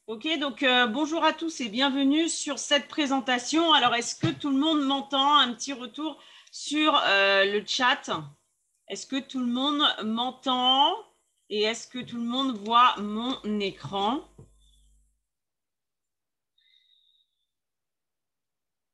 Ok, donc bonjour à tous et bienvenue sur cette présentation. Alors, est-ce que tout le monde m'entend? Un petit retour sur le chat. Est-ce que tout le monde m'entend? Et est-ce que tout le monde voit mon écran?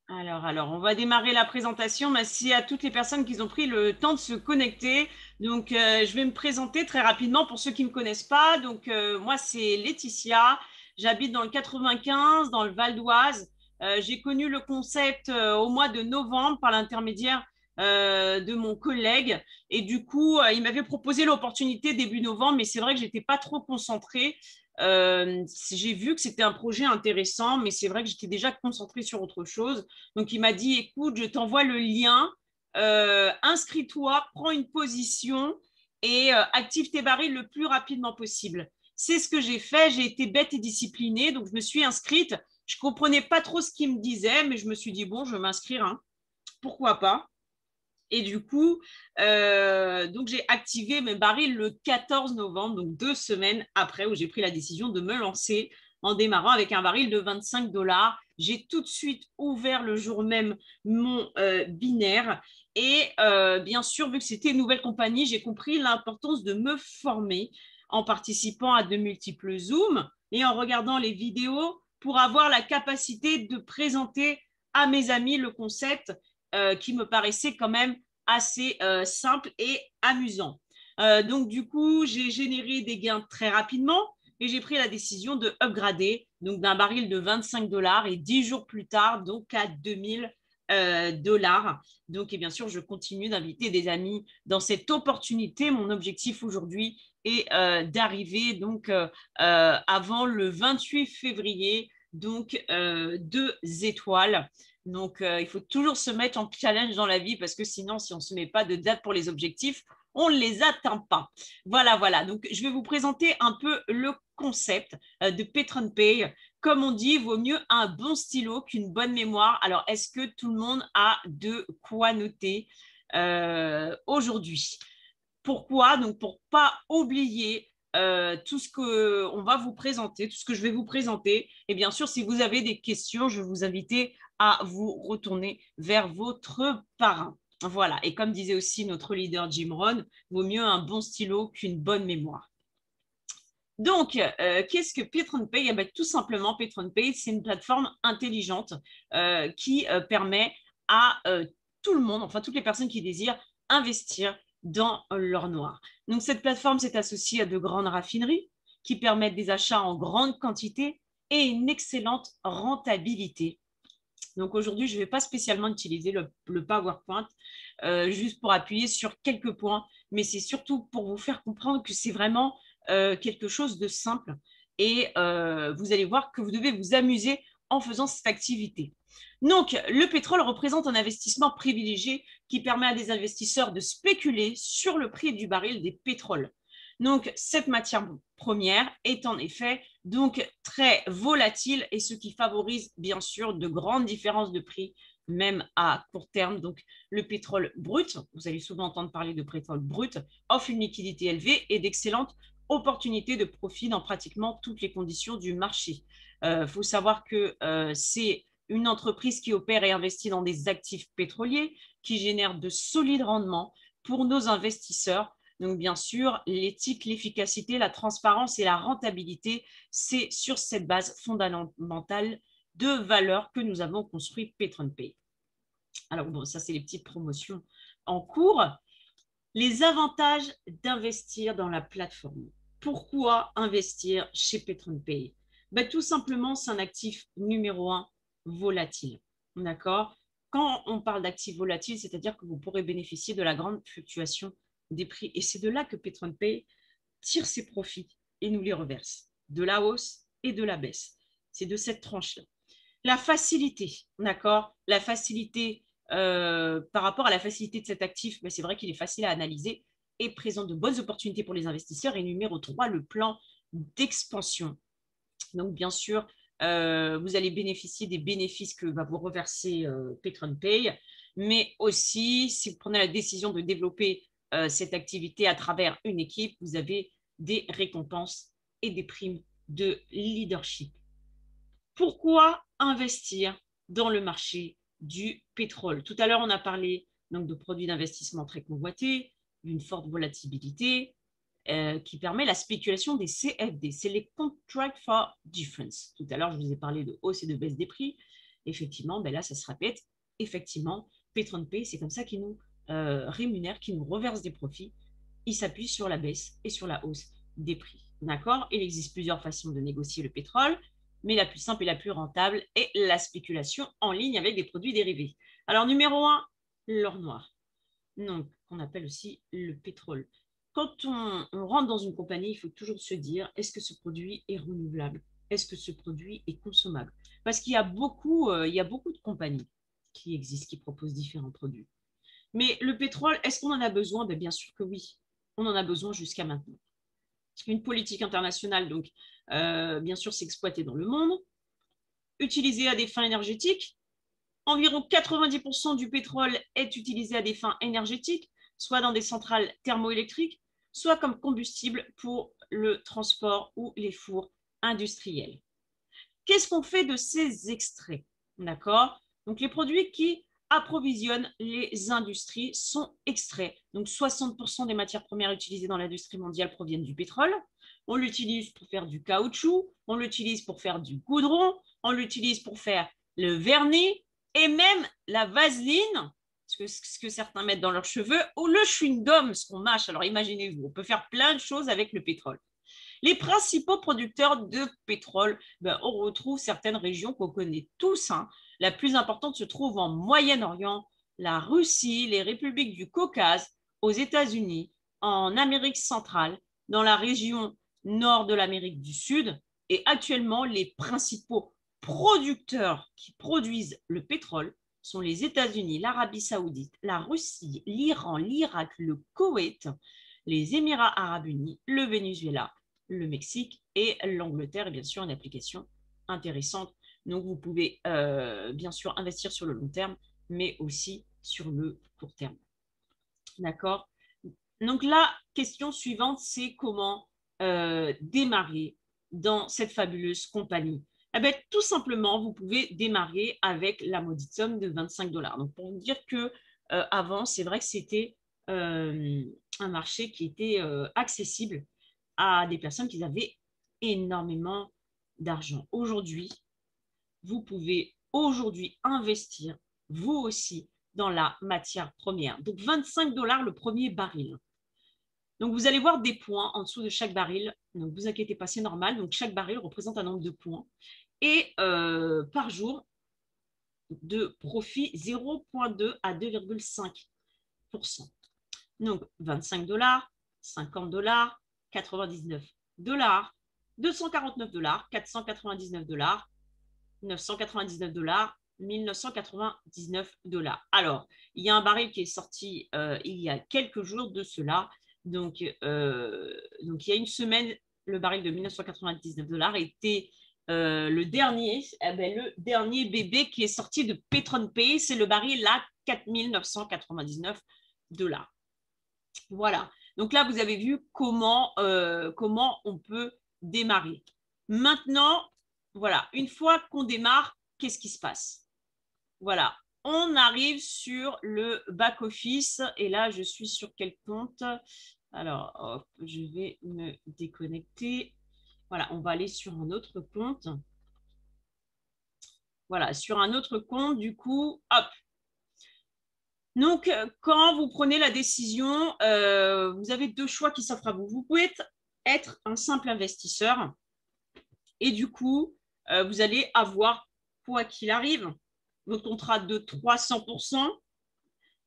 Alors, on va démarrer la présentation. Merci à toutes les personnes qui ont pris le temps de se connecter. Donc, je vais me présenter très rapidement pour ceux qui ne me connaissent pas. Donc, moi, c'est Laetitia. J'habite dans le 95, dans le Val d'Oise. J'ai connu le concept au mois de novembre par l'intermédiaire de mon collègue. Et du coup, il m'avait proposé l'opportunité début novembre, mais c'est vrai que je n'étais pas trop concentrée. J'ai vu que c'était un projet intéressant, mais c'est vrai que j'étais déjà concentrée sur autre chose. Donc, il m'a dit, écoute, je t'envoie le lien, inscris-toi, prends une position et active tes barils le plus rapidement possible. C'est ce que j'ai fait. J'ai été bête et disciplinée, donc je me suis inscrite. Je ne comprenais pas trop ce qu'il me disait, mais je me suis dit, bon, je vais m'inscrire, hein. Pourquoi pas? Et du coup, donc j'ai activé mes barils le 14 novembre, donc 2 semaines après où j'ai pris la décision de me lancer en démarrant avec un baril de 25 $. J'ai tout de suite ouvert le jour même mon binaire. Et bien sûr, vu que c'était une nouvelle compagnie, j'ai compris l'importance de me former en participant à de multiples Zooms et en regardant les vidéos pour avoir la capacité de présenter à mes amis le concept qui me paraissait quand même assez simple et amusant. Donc, du coup, j'ai généré des gains très rapidement et j'ai pris la décision de upgrader, donc d'un baril de 25 $ et 10 jours plus tard, donc à 2000 dollars. Donc, et bien sûr, je continue d'inviter des amis dans cette opportunité. Mon objectif aujourd'hui est d'arriver donc avant le 28 février, donc 2 étoiles. Donc, il faut toujours se mettre en challenge dans la vie parce que sinon, si on ne se met pas de date pour les objectifs, on ne les atteint pas. Voilà, voilà. Donc, je vais vous présenter un peu le concept de PatronPay. Comme on dit, vaut mieux un bon stylo qu'une bonne mémoire. Alors, est-ce que tout le monde a de quoi noter aujourd'hui? Pourquoi? Donc, pour ne pas oublier tout ce qu'on va vous présenter, tout ce que je vais vous présenter. Et bien sûr, si vous avez des questions, je vais vous inviter à vous retourner vers votre parrain. Voilà. Et comme disait aussi notre leader Jim Rohn, vaut mieux un bon stylo qu'une bonne mémoire. Donc, qu'est-ce que PatronPay? Eh bien, tout simplement, PatronPay, c'est une plateforme intelligente qui permet à tout le monde, enfin toutes les personnes qui désirent investir dans l'or noir. Donc, cette plateforme s'est associée à de grandes raffineries qui permettent des achats en grande quantité et une excellente rentabilité. Donc, aujourd'hui, je ne vais pas spécialement utiliser le PowerPoint juste pour appuyer sur quelques points, mais c'est surtout pour vous faire comprendre que c'est vraiment quelque chose de simple et vous allez voir que vous devez vous amuser en faisant cette activité. Donc, le pétrole représente un investissement privilégié qui permet à des investisseurs de spéculer sur le prix du baril des pétroles. Donc, cette matière première est en effet donc très volatile et ce qui favorise bien sûr de grandes différences de prix, même à court terme. Donc, le pétrole brut, vous allez souvent entendre parler de pétrole brut, offre une liquidité élevée et d'excellentes opportunités de profit dans pratiquement toutes les conditions du marché. Faut savoir que c'est une entreprise qui opère et investit dans des actifs pétroliers qui génèrent de solides rendements pour nos investisseurs. Donc, bien sûr, l'éthique, l'efficacité, la transparence et la rentabilité, c'est sur cette base fondamentale de valeurs que nous avons construit PatronPay. Alors, bon, ça, c'est les petites promotions en cours. Les avantages d'investir dans la plateforme. Pourquoi investir chez PatronPay? Ben, tout simplement, c'est un actif numéro 1 volatile. D'accord? Quand on parle d'actifs volatiles, c'est-à-dire que vous pourrez bénéficier de la grande fluctuation des prix. Et c'est de là que PatronPay tire ses profits et nous les reverse, de la hausse et de la baisse. C'est de cette tranche-là. La facilité, d'accord? La facilité par rapport à la facilité de cet actif, ben c'est vrai qu'il est facile à analyser et présente de bonnes opportunités pour les investisseurs. Et numéro 3, le plan d'expansion. Donc, bien sûr, vous allez bénéficier des bénéfices que va vous reverser PatronPay, mais aussi, si vous prenez la décision de développer cette activité à travers une équipe, vous avez des récompenses et des primes de leadership. Pourquoi investir dans le marché du pétrole? Tout à l'heure, on a parlé donc de produits d'investissement très convoités, d'une forte volatilité qui permet la spéculation des CFD. C'est les Contract for Difference. Tout à l'heure, je vous ai parlé de hausse et de baisse des prix. Effectivement, ben là, ça se répète. Effectivement, PatronPay, c'est comme ça qu'ils nous rémunèrent, qu'ils nous reversent des profits. Ils s'appuient sur la baisse et sur la hausse des prix. D'accord? Il existe plusieurs façons de négocier le pétrole, mais la plus simple et la plus rentable est la spéculation en ligne avec des produits dérivés. Alors, numéro 1, l'or noir, donc qu'on appelle aussi le pétrole. Quand on rentre dans une compagnie, il faut toujours se dire, est-ce que ce produit est renouvelable? Est-ce que ce produit est consommable? Parce qu'il y a beaucoup de compagnies qui existent, qui proposent différents produits. Mais le pétrole, est-ce qu'on en a besoin? Bien sûr que oui. On en a besoin jusqu'à maintenant. Une politique internationale, donc, bien sûr, s'exploiter dans le monde, utilisé à des fins énergétiques. Environ 90% du pétrole est utilisé à des fins énergétiques, soit dans des centrales thermoélectriques, soit comme combustible pour le transport ou les fours industriels. Qu'est-ce qu'on fait de ces extraits? D'accord? Donc, les produits qui approvisionnent les industries sont extraits. Donc, 60% des matières premières utilisées dans l'industrie mondiale proviennent du pétrole. On l'utilise pour faire du caoutchouc, on l'utilise pour faire du goudron, on l'utilise pour faire le vernis et même la vaseline, ce que certains mettent dans leurs cheveux, ou le chewing-gum, ce qu'on mâche. Alors, imaginez-vous, on peut faire plein de choses avec le pétrole. Les principaux producteurs de pétrole, on retrouve certaines régions qu'on connaît tous, hein, la plus importante se trouve en Moyen-Orient, la Russie, les républiques du Caucase, aux États-Unis, en Amérique centrale, dans la région nord de l'Amérique du Sud. Et actuellement, les principaux producteurs qui produisent le pétrole sont les États-Unis, l'Arabie saoudite, la Russie, l'Iran, l'Irak, le Koweït, les Émirats arabes unis, le Venezuela, le Mexique et l'Angleterre, et bien sûr une application intéressante. Donc vous pouvez bien sûr investir sur le long terme, mais aussi sur le court terme. D'accord? Donc la question suivante, c'est comment démarrer dans cette fabuleuse compagnie. Eh bien, tout simplement, vous pouvez démarrer avec la maudite somme de 25 $. Donc, pour vous dire que avant, c'est vrai que c'était un marché qui était accessible à des personnes qui avaient énormément d'argent. Aujourd'hui, vous pouvez aujourd'hui investir, vous aussi, dans la matière première. Donc, 25 $ le premier baril. Donc, vous allez voir des points en dessous de chaque baril. Donc, vous inquiétez pas, c'est normal. Donc, chaque baril représente un nombre de points. Et par jour, de profit 0,2 à 2,5%. Donc, 25 $, 50 $, 99 $, 249 $, 499 $, 999 $, 1999 $. Alors, il y a un baril qui est sorti il y a quelques jours de cela. Donc, il y a une semaine, le baril de 1999 $ était le dernier bébé qui est sorti de PetronPay. C'est le baril à 4999 $. Voilà. Donc là, vous avez vu comment on peut démarrer. Maintenant, voilà, une fois qu'on démarre, qu'est-ce qui se passe? Voilà, on arrive sur le back-office et là, je suis sur quel compte? Alors, hop, je vais me déconnecter. Voilà, on va aller sur un autre compte. Voilà, sur un autre compte, du coup, hop. Donc, quand vous prenez la décision, vous avez deux choix qui s'offrent à vous. Vous pouvez être un simple investisseur et du coup, vous allez avoir, quoi qu'il arrive, votre contrat de 300%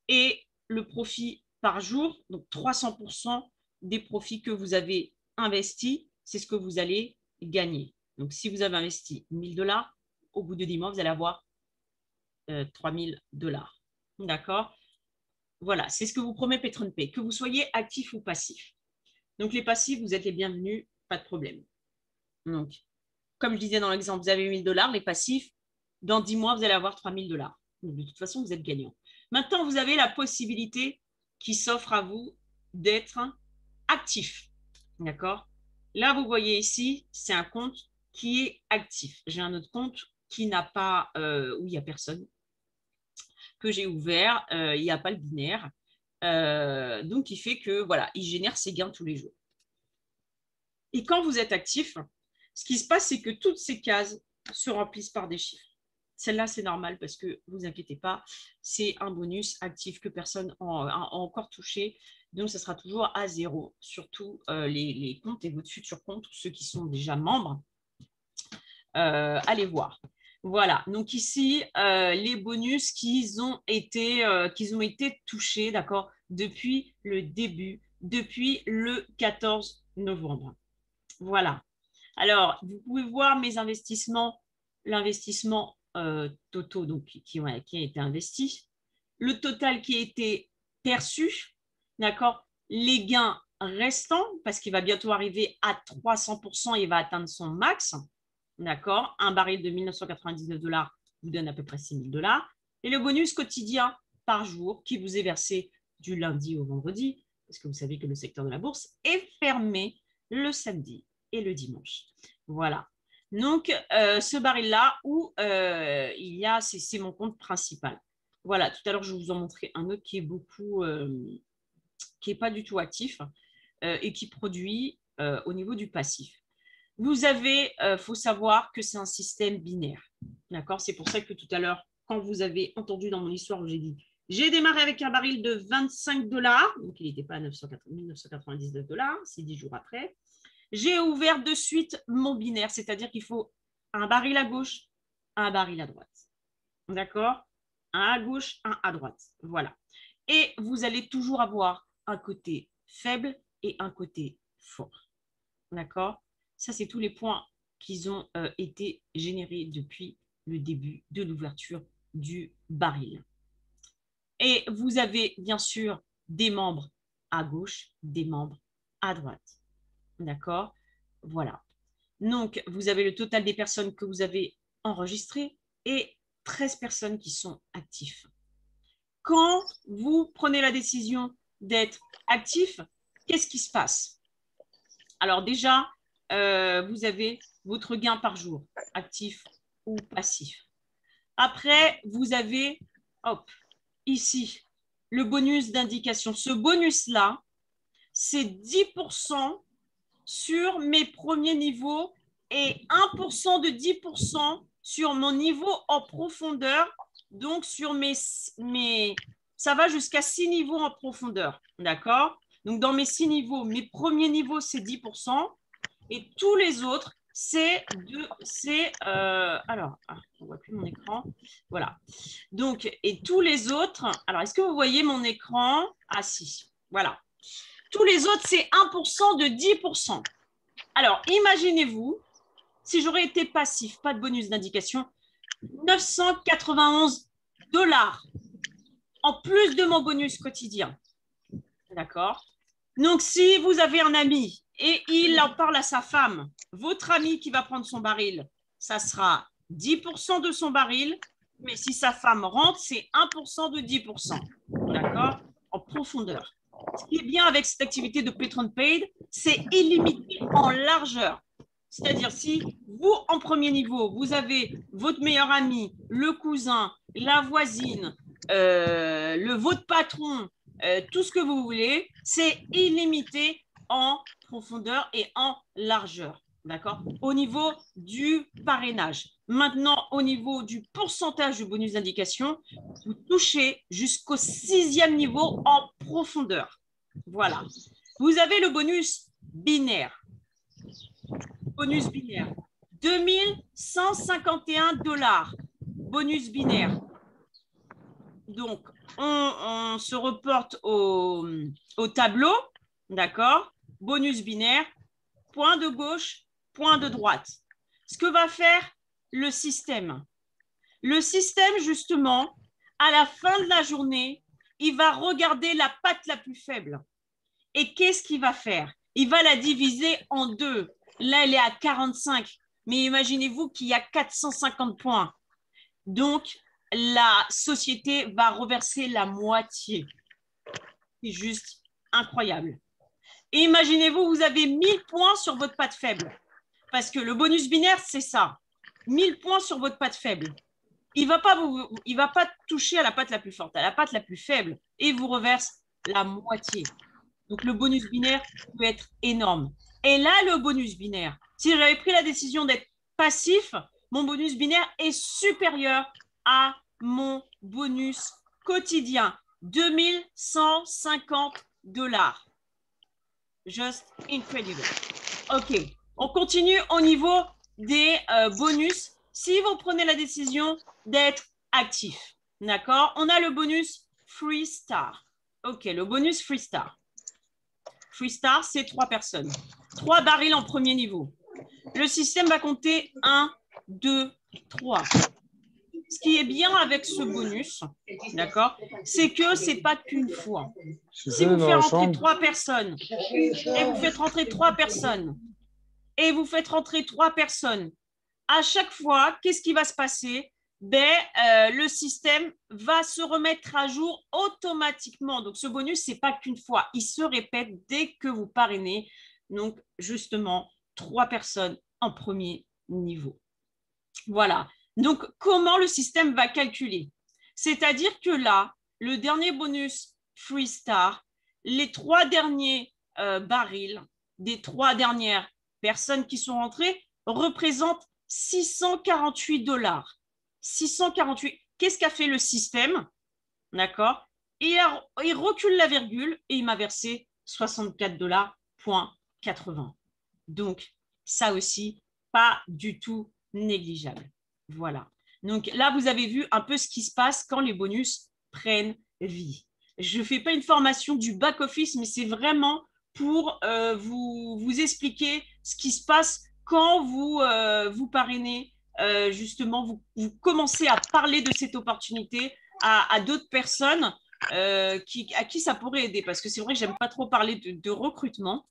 et le profit par jour, donc 300% des profits que vous avez investis, c'est ce que vous allez gagner. Donc, si vous avez investi 1000 $, au bout de 10 mois, vous allez avoir 3000 $. D'accord? Voilà, c'est ce que vous promet PetronPay, que vous soyez actif ou passif. Donc, les passifs, vous êtes les bienvenus, pas de problème. Donc, comme je disais dans l'exemple, vous avez 1000 $, les passifs, dans 10 mois, vous allez avoir 3000 $. Donc, de toute façon, vous êtes gagnant. Maintenant, vous avez la possibilité qui s'offre à vous d'être actif. D'accord? Là, vous voyez ici, c'est un compte qui est actif. J'ai un autre compte qui n'a pas, où il n'y a personne, que j'ai ouvert, il n'y a pas le binaire. Donc, il fait que, voilà, il génère ses gains tous les jours. Et quand vous êtes actif, ce qui se passe, c'est que toutes ces cases se remplissent par des chiffres. Celle-là, c'est normal parce que vous inquiétez pas, c'est un bonus actif que personne n'a encore touché. Donc, ça sera toujours à zéro, surtout les comptes et votre futur compte, ceux qui sont déjà membres. Allez voir. Voilà, donc ici, les bonus qui ont été touchés, d'accord, depuis le début, depuis le 14 novembre. Voilà. Alors, vous pouvez voir mes investissements, l'investissement totaux donc, qui a été investi, le total qui a été perçu, d'accord, les gains restants, parce qu'il va bientôt arriver à 300%, il va atteindre son max, d'accord, un baril de 1999 $ vous donne à peu près 6000 $, et le bonus quotidien par jour qui vous est versé du lundi au vendredi, parce que vous savez que le secteur de la bourse est fermé le samedi et le dimanche. Voilà. Donc, ce baril-là, où il y a, c'est mon compte principal. Voilà, tout à l'heure, je vous en montrais un autre qui est beaucoup, qui n'est pas du tout actif et qui produit au niveau du passif. Vous avez, faut savoir que c'est un système binaire. D'accord? C'est pour ça que tout à l'heure, quand vous avez entendu dans mon histoire où j'ai dit j'ai démarré avec un baril de 25 $, donc il n'était pas à 1999 $, c'est 10 jours après. J'ai ouvert de suite mon binaire, c'est-à-dire qu'il faut un baril à gauche, un baril à droite. D'accord? Un à gauche, un à droite. Voilà. Et vous allez toujours avoir un côté faible et un côté fort. D'accord? Ça, c'est tous les points qui ont été générés depuis le début de l'ouverture du baril. Et vous avez bien sûr des membres à gauche, des membres à droite. D'accord? Voilà. Donc, vous avez le total des personnes que vous avez enregistrées et 13 personnes qui sont actives. Quand vous prenez la décision d'être actif, qu'est-ce qui se passe? Alors déjà, vous avez votre gain par jour, actif ou passif. Après, vous avez, hop, ici, le bonus d'indication. Ce bonus-là, c'est 10% sur mes premiers niveaux et 1% de 10% sur mon niveau en profondeur. Donc, sur ça va jusqu'à 6 niveaux en profondeur. D'accord? Donc, dans mes 6 niveaux, mes premiers niveaux, c'est 10%. Et tous les autres, alors, on ne voit plus mon écran. Voilà. Donc, et tous les autres, alors, est-ce que vous voyez mon écran? Ah, si. Voilà. Tous les autres, c'est 1% de 10%. Alors, imaginez-vous, si j'aurais été passif, pas de bonus d'indication, 991 $ en plus de mon bonus quotidien. D'accord? Donc, si vous avez un ami et il en parle à sa femme, votre ami qui va prendre son baril, ça sera 10% de son baril, mais si sa femme rentre, c'est 1% de 10%. D'accord? En profondeur. Ce qui est bien avec cette activité de Patron Paid, c'est illimité en largeur. C'est-à-dire, si vous, en premier niveau, vous avez votre meilleur ami, le cousin, la voisine, votre patron, tout ce que vous voulez, c'est illimité en profondeur et en largeur. D'accord? Au niveau du parrainage. Maintenant, au niveau du pourcentage du bonus d'indication, vous touchez jusqu'au 6e niveau en profondeur. Voilà. Vous avez le bonus binaire. Bonus binaire. 2151 $. Bonus binaire. Donc, on se reporte au tableau. D'accord? Bonus binaire. Point de gauche, point de droite. Ce que va faire le système. Le système, justement, à la fin de la journée, il va regarder la patte la plus faible. Et qu'est-ce qu'il va faire? Il va la diviser en deux. Là, elle est à 45. Mais imaginez-vous qu'il y a 450 points. Donc, la société va reverser la moitié. C'est juste incroyable. Et imaginez-vous, vous avez 1000 points sur votre patte faible. Parce que le bonus binaire, c'est ça. 1000 points sur votre patte faible. Il ne va pas toucher à la patte la plus forte, à la patte la plus faible. Et vous reverse la moitié. Donc, le bonus binaire peut être énorme. Et là, le bonus binaire, si j'avais pris la décision d'être passif, mon bonus binaire est supérieur à mon bonus quotidien. 2150 $. Just incredible. OK. On continue au niveau des bonus. Si vous prenez la décision d'être actif, d'accord? On a le bonus Free Star. OK, le bonus Free Star. Free Star, c'est 3 personnes. 3 barils en premier niveau. Le système va compter 1, 2, 3. Ce qui est bien avec ce bonus, d'accord, c'est que ce n'est pas qu'une fois. Si vous faites rentrer 3 personnes, et vous faites rentrer 3 personnes, et vous faites rentrer 3 personnes, à chaque fois, qu'est-ce qui va se passer? Le système va se remettre à jour automatiquement. Donc, ce bonus, ce n'est pas qu'une fois. Il se répète dès que vous parrainez. Donc, justement, 3 personnes en premier niveau. Voilà. Donc, comment le système va calculer? C'est-à-dire que là, le dernier bonus Free Star, les 3 derniers barils des 3 dernières personnes qui sont rentrées représentent 648 $. 648. Qu'est-ce qu'a fait le système? D'accord? Il recule la virgule et il m'a versé 64 $,80. Donc, ça aussi, pas du tout négligeable. Voilà. Donc là, vous avez vu un peu ce qui se passe quand les bonus prennent vie. Je ne fais pas une formation du back-office, mais c'est vraiment pour vous expliquer ce qui se passe quand vous parrainez. Justement, vous commencez à parler de cette opportunité à d'autres personnes à qui ça pourrait aider. Parce que c'est vrai que j'aime pas trop parler de recrutement,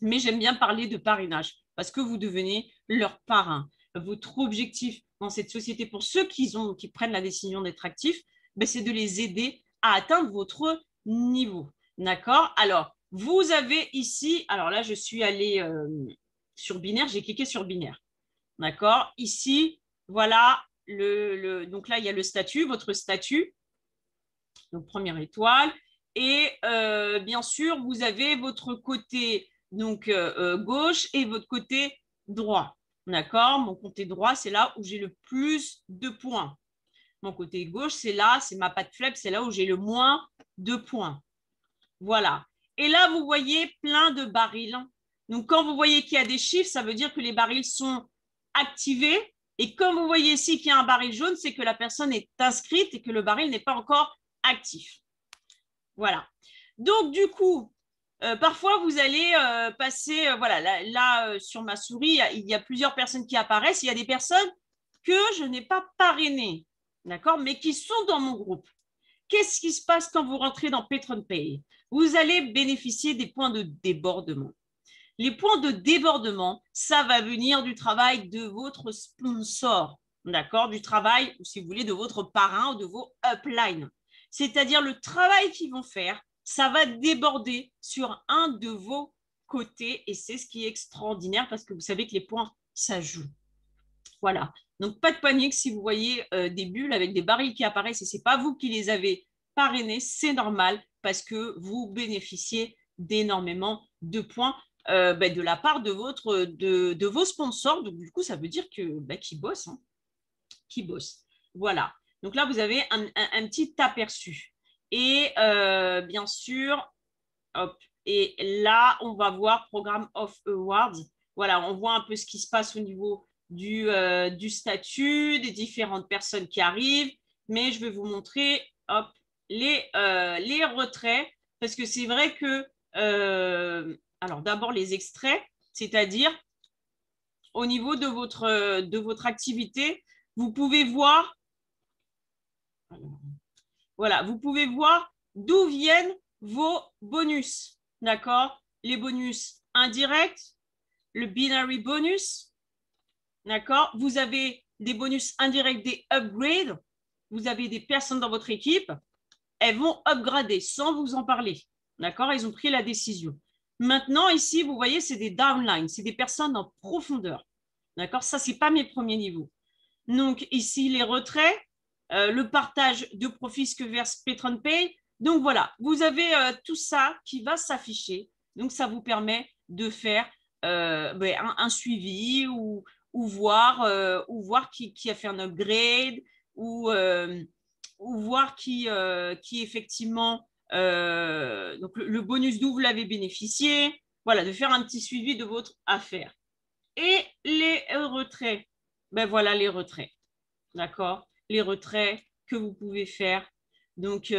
mais j'aime bien parler de parrainage parce que vous devenez leur parrain. Votre objectif dans cette société, pour ceux qui prennent la décision d'être actifs, ben, c'est de les aider à atteindre votre niveau. D'accord? Alors, vous avez ici, alors là, je suis allée sur binaire, j'ai cliqué sur binaire. D'accord? Ici, voilà, donc là, il y a le statut, votre statut, donc première étoile. Et bien sûr, vous avez votre côté donc, gauche et votre côté droit. D'accord? Mon côté droit, c'est là où j'ai le plus de points. Mon côté gauche, c'est là, c'est ma patte faible, c'est là où j'ai le moins de points. Voilà. Et là, vous voyez plein de barils. Donc, quand vous voyez qu'il y a des chiffres, ça veut dire que les barils sont activés. Et comme vous voyez ici qu'il y a un baril jaune, c'est que la personne est inscrite et que le baril n'est pas encore actif. Voilà. Donc, du coup, parfois, vous allez passer, voilà, là sur ma souris, il y a plusieurs personnes qui apparaissent. Il y a des personnes que je n'ai pas parrainées, d'accord, mais qui sont dans mon groupe. Qu'est-ce qui se passe quand vous rentrez dans PatronPay? Vous allez bénéficier des points de débordement. Les points de débordement, ça va venir du travail de votre sponsor, d'accord, du travail, si vous voulez, de votre parrain ou de vos uplines. C'est-à-dire le travail qu'ils vont faire, ça va déborder sur un de vos côtés et c'est ce qui est extraordinaire parce que vous savez que les points, ça joue. Voilà. Donc, pas de panique si vous voyez des bulles avec des barils qui apparaissent et ce n'est pas vous qui les avez parrainés, c'est normal parce que vous bénéficiez d'énormément de points de la part de vos sponsors. Donc, du coup, ça veut dire qu'ils bossent. Hein, qu'ils bossent. Voilà. Donc là, vous avez un petit aperçu. Et bien sûr, hop, et là, on va voir Programme of Awards. Voilà, on voit un peu ce qui se passe au niveau du statut, des différentes personnes qui arrivent. Mais je vais vous montrer hop, les retraits. Parce que c'est vrai que, alors d'abord les extraits, c'est-à-dire au niveau de votre activité, vous pouvez voir, voilà, vous pouvez voir d'où viennent vos bonus. D'accord? Les bonus indirects, le binary bonus. D'accord? Vous avez des bonus indirects, des upgrades. Vous avez des personnes dans votre équipe. Elles vont upgrader sans vous en parler. D'accord? Elles ont pris la décision. Maintenant, ici, vous voyez, c'est des downlines. C'est des personnes en profondeur. D'accord? Ça, ce n'est pas mes premiers niveaux. Donc, ici, les retraits, le partage de profits que verse PatronPay. Donc, voilà, vous avez tout ça qui va s'afficher. Donc, ça vous permet de faire un suivi ou voir qui a fait un upgrade ou voir qui effectivement, donc le bonus d'où vous l'avez bénéficié. Voilà, de faire un petit suivi de votre affaire. Et les retraits, ben voilà les retraits, d'accord? Les retraits que vous pouvez faire. Donc,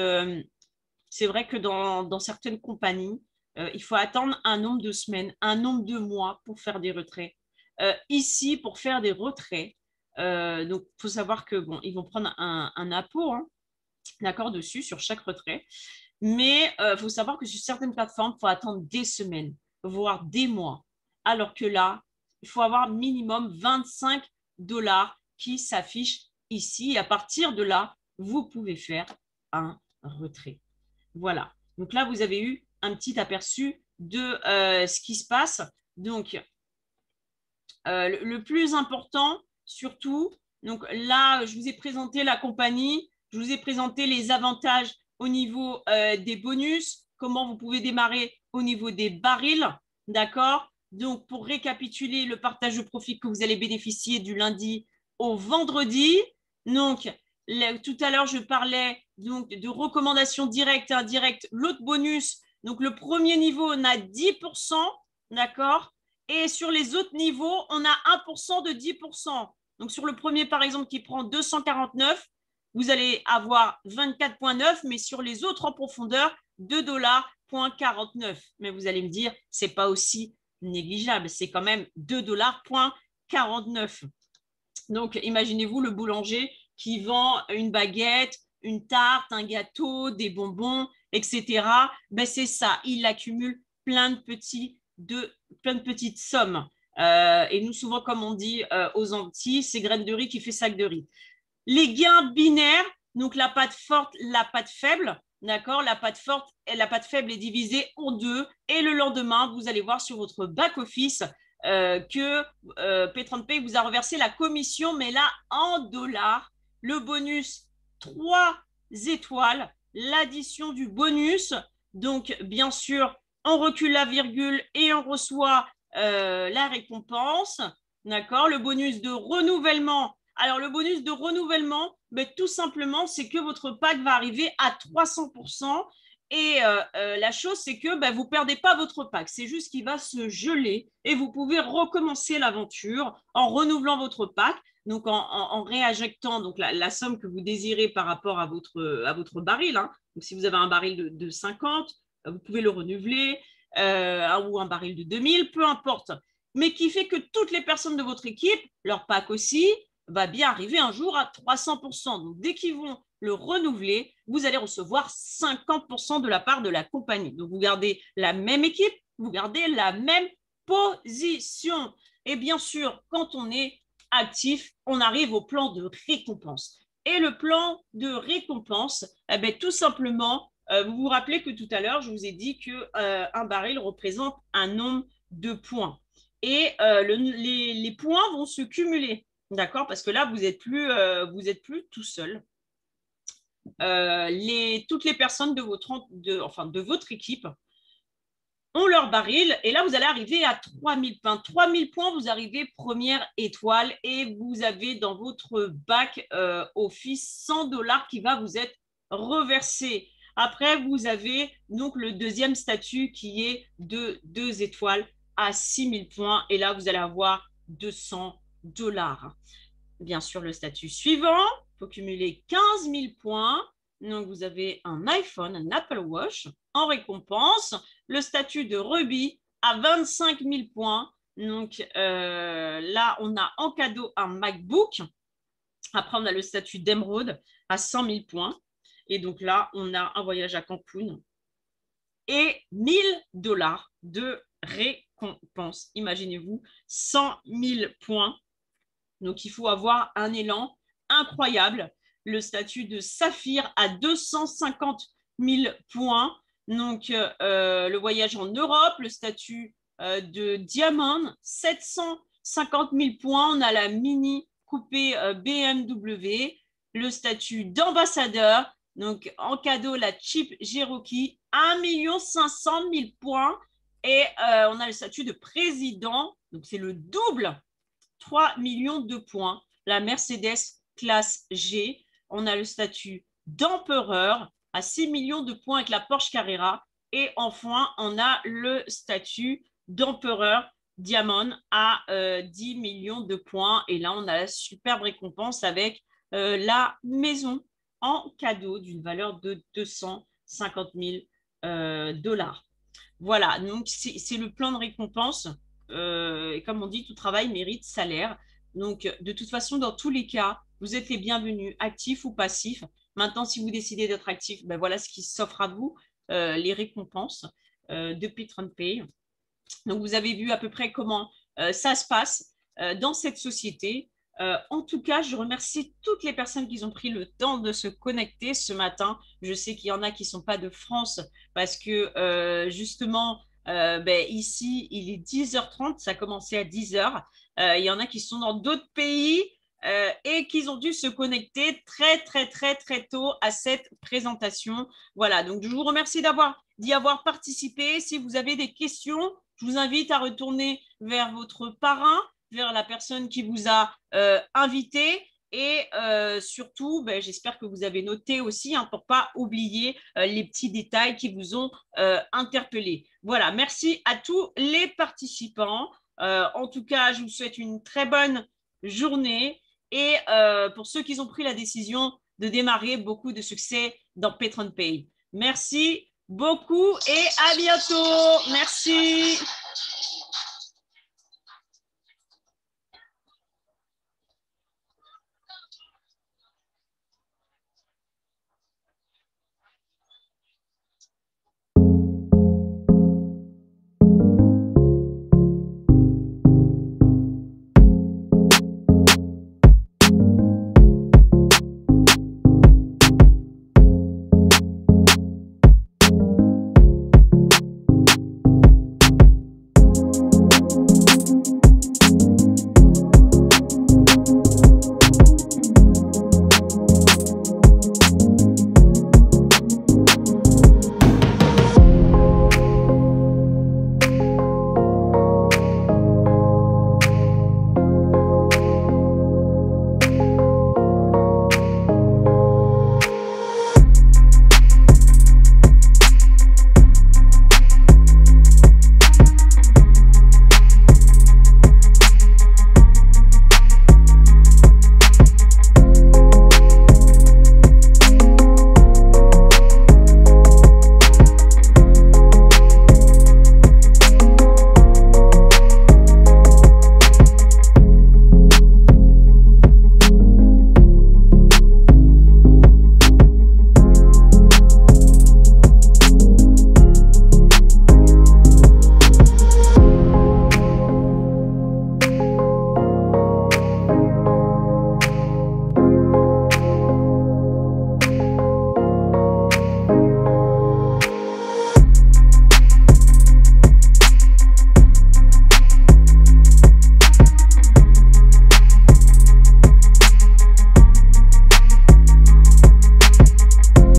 c'est vrai que dans certaines compagnies, il faut attendre un nombre de semaines, un nombre de mois pour faire des retraits. Ici, pour faire des retraits, donc il faut savoir que bon, ils vont prendre un impôt, hein, d'accord, dessus sur chaque retrait. Mais il faut savoir que sur certaines plateformes, il faut attendre des semaines, voire des mois. Alors que là, il faut avoir minimum 25 $ qui s'affichent ici. Et à partir de là, vous pouvez faire un retrait. Voilà. Donc là, vous avez eu un petit aperçu de ce qui se passe. Donc, le plus important, surtout, donc là, je vous ai présenté la compagnie, je vous ai présenté les avantages au niveau des bonus, comment vous pouvez démarrer au niveau des barils, d'accord? Donc, pour récapituler le partage de profit que vous allez bénéficier du lundi au vendredi. Donc, tout à l'heure, je parlais donc de recommandations directes et indirectes. L'autre bonus, donc le premier niveau, on a 10%, d'accord? Et sur les autres niveaux, on a 1% de 10%. Donc, sur le premier, par exemple, qui prend 249, vous allez avoir 24,9, mais sur les autres en profondeur, 2,49 $. Mais vous allez me dire, ce n'est pas aussi négligeable, c'est quand même 2,49 $. Donc, imaginez-vous le boulanger qui vend une baguette, une tarte, un gâteau, des bonbons, etc. Ben, c'est ça, il accumule plein de petites sommes. Et nous, souvent, comme on dit aux Antilles, c'est graine de riz qui fait sac de riz. Les gains binaires, donc la patte forte, la patte faible, d'accord? La patte forte et la patte faible est divisée en deux. Et le lendemain, vous allez voir sur votre back-office que P30 Pay vous a reversé la commission, mais là, en dollars. Le bonus, 3 étoiles. L'addition du bonus. Donc, bien sûr, on recule la virgule et on reçoit la récompense. D'accord? Le bonus de renouvellement. Alors, le bonus de renouvellement, ben, tout simplement, c'est que votre pack va arriver à 300%. Et la chose, c'est que ben, vous ne perdez pas votre pack. C'est juste qu'il va se geler et vous pouvez recommencer l'aventure en renouvelant votre pack, donc en réinjectant donc, la somme que vous désirez par rapport à votre baril. Hein. Donc, si vous avez un baril de 50, vous pouvez le renouveler ou un baril de 2000, peu importe. Mais qui fait que toutes les personnes de votre équipe, leur pack aussi, va bien arriver un jour à 300%. Donc, dès qu'ils vont le renouveler, vous allez recevoir 50% de la part de la compagnie. Donc, vous gardez la même équipe, vous gardez la même position. Et bien sûr, quand on est actif, on arrive au plan de récompense. Et le plan de récompense, eh bien, tout simplement, vous vous rappelez que tout à l'heure, je vous ai dit qu'un baril représente un nombre de points. Et les points vont se cumuler. D'accord? Parce que là, vous n'êtes plus tout seul. Toutes les personnes de votre équipe ont leur baril. Et là, vous allez arriver à 3000 points. 3000 points, vous arrivez première étoile et vous avez dans votre back office 100 $ qui va vous être reversé. Après, vous avez donc le deuxième statut qui est de 2 étoiles à 6000 points. Et là, vous allez avoir 200 $. Bien sûr, le statut suivant, il faut cumuler 15 000 points. Donc, vous avez un iPhone, un Apple Watch en récompense. Le statut de Ruby à 25 000 points. Donc, là, on a en cadeau un MacBook. Après, on a le statut d'Emerald à 100 000 points. Et donc là, on a un voyage à Cancun et 1 000 $ de récompense. Imaginez-vous, 100 000 points. Donc, il faut avoir un élan incroyable. Le statut de Saphir à 250 000 points. Donc, le voyage en Europe, le statut de Diamond, 750 000 points. On a la mini coupée BMW, le statut d'ambassadeur. Donc, en cadeau, la Jeep Cherokee, 1 500 000 points. Et on a le statut de président. Donc, c'est le double. 3 millions de points. La Mercedes classe G. On a le statut d'empereur à 6 millions de points avec la Porsche Carrera. Et enfin, on a le statut d'empereur Diamond à 10 millions de points. Et là, on a la superbe récompense avec la maison en cadeau d'une valeur de 250 000 $. Voilà, donc c'est le plan de récompense. Et comme on dit, tout travail mérite salaire. Donc, de toute façon, dans tous les cas, vous êtes les bienvenus, actifs ou passifs. Maintenant, si vous décidez d'être actif, ben voilà ce qui s'offre à vous, les récompenses depuis TrundPay. Donc, vous avez vu à peu près comment ça se passe dans cette société. En tout cas, je remercie toutes les personnes qui ont pris le temps de se connecter ce matin. Je sais qu'il y en a qui ne sont pas de France parce que justement, ici, il est 10h30, ça a commencé à 10h. Il y en a qui sont dans d'autres pays et qui ont dû se connecter très, très, très, très tôt à cette présentation. Voilà, donc je vous remercie d'y avoir participé. Si vous avez des questions, je vous invite à retourner vers votre parrain, vers la personne qui vous a invité. Et surtout, j'espère que vous avez noté aussi hein, pour ne pas oublier les petits détails qui vous ont interpellé. Voilà, merci à tous les participants. En tout cas, je vous souhaite une très bonne journée et pour ceux qui ont pris la décision de démarrer, beaucoup de succès dans Patreon Pay. Merci beaucoup et à bientôt. Merci.